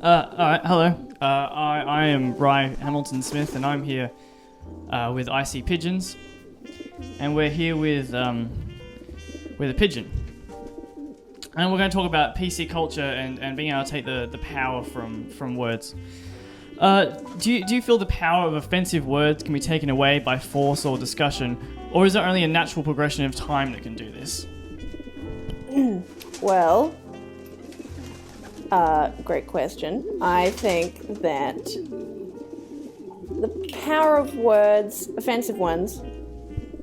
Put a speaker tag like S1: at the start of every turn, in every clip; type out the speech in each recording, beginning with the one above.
S1: Alright, hello. I am Rye Hamilton Smith, and I'm here with See Pigeons, and we're here with a pigeon. And we're going to talk about PC culture and being able to take the power from words. Do you feel the power of offensive words can be taken away by force or discussion, or is there only a natural progression of time that can do this?
S2: Well, great question. I think that the power of words, offensive ones,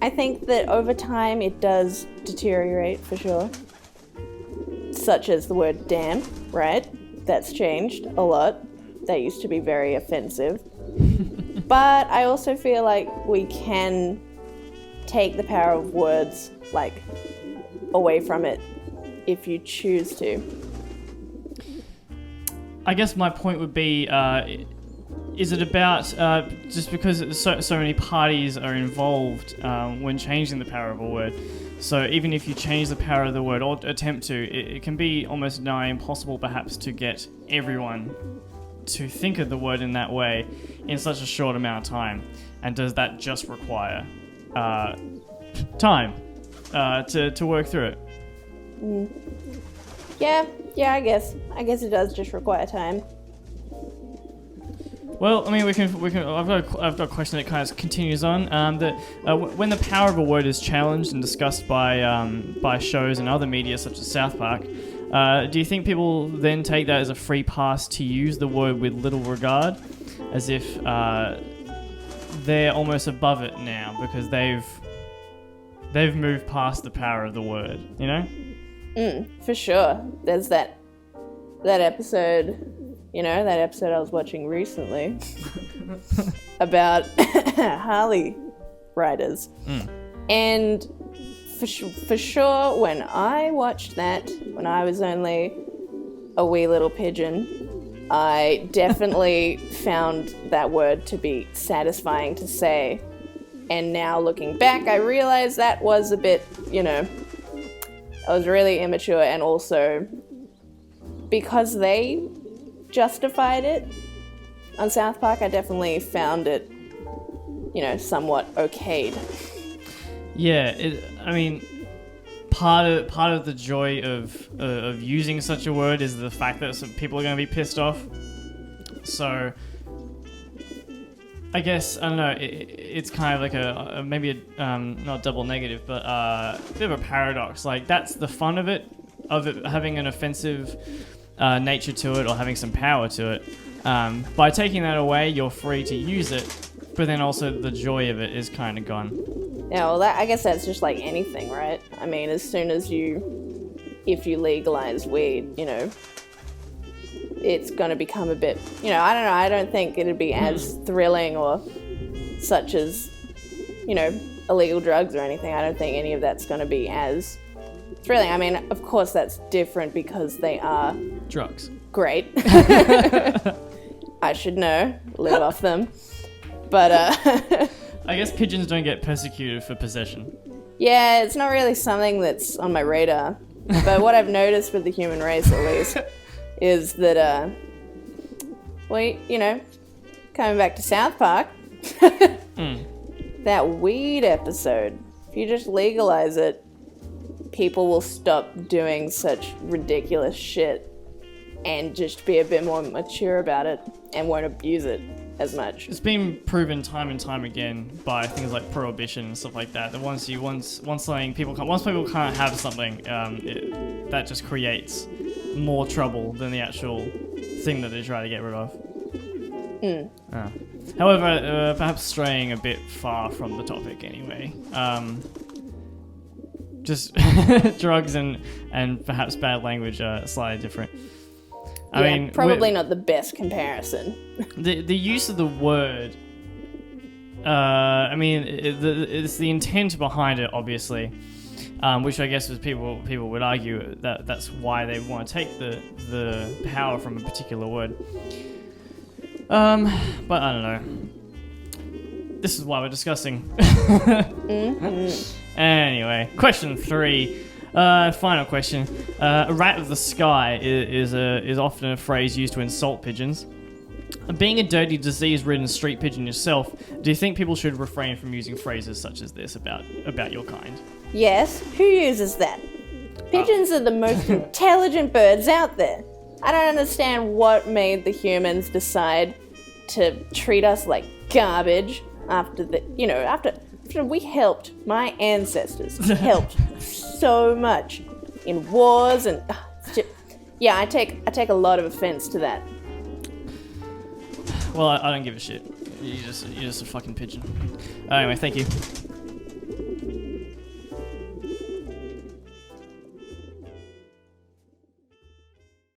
S2: I think that over time it does deteriorate for sure. Such as the word damn, right? That's changed a lot. That used to be very offensive. But I also feel like we can take the power of words, like, away from it if you choose to.
S1: I guess my point would be, is it about just because so many parties are involved when changing the power of a word? So even if you change the power of the word or attempt to, it can be almost nigh impossible perhaps to get everyone to think of the word in that way in such a short amount of time. And does that just require time to work through it?
S2: Yeah, I guess it does just require time.
S1: Well, I mean, we can. I've got a question that kind of continues on. When the power of a word is challenged and discussed by shows and other media such as South Park, do you think people then take that as a free pass to use the word with little regard, as if they're almost above it now because they've moved past the power of the word? You know?
S2: For sure. There's that episode. You know, that episode I was watching recently about Harley riders. And for sure, when I watched that, when I was only a wee little pigeon, I definitely found that word to be satisfying to say. And now looking back, I realize that was a bit, I was really immature, and also because they justified it on South Park, I definitely found it, somewhat okayed.
S1: Yeah, I mean, part of the joy of using such a word is the fact that some people are going to be pissed off. So, I guess, I don't know, it's kind of like maybe not double negative, but a bit of a paradox. Like, that's the fun of it having an offensive nature to it or having some power to it. By taking that away, you're free to use it, but then also the joy of it is kind of gone.
S2: Yeah, well, I guess that's just like anything, right? I mean, as soon as if you legalize weed, it's going to become a bit, I don't know, I don't think it'd be as thrilling or such as, illegal drugs or anything. I don't think any of that's going to be as thrilling. I mean, of course that's different because they are
S1: drugs.
S2: Great. I should know, live off them. But
S1: I guess pigeons don't get persecuted for possession.
S2: Yeah, it's not really something that's on my radar. But what I've noticed with the human race, at least, is that, coming back to South Park, that weed episode, if you just legalize it, people will stop doing such ridiculous shit and just be a bit more mature about it and won't abuse it as much. It's
S1: been proven time and time again by things like prohibition and stuff like that. That once people can't have something, that just creates more trouble than the actual thing that they try to get rid of. However, perhaps straying a bit far from the topic anyway. Just drugs and perhaps bad language are slightly different. I mean,
S2: probably not the best comparison.
S1: The use of the word, it's the intent behind it, obviously, which I guess was people would argue that's why they want to take the power from a particular word. But I don't know. This is why we're discussing. Anyway, question 3. Final question. A rat of the sky is often a phrase used to insult pigeons. Being a dirty, disease-ridden street pigeon yourself, do you think people should refrain from using phrases such as this about your kind?
S2: Yes, who uses that? Pigeons are the most intelligent birds out there. I don't understand what made the humans decide to treat us like garbage after we helped, my ancestors helped so much in wars and yeah, I take a lot of offense to that.
S1: Well, I don't give a shit. You're just a fucking pigeon. Anyway, thank you.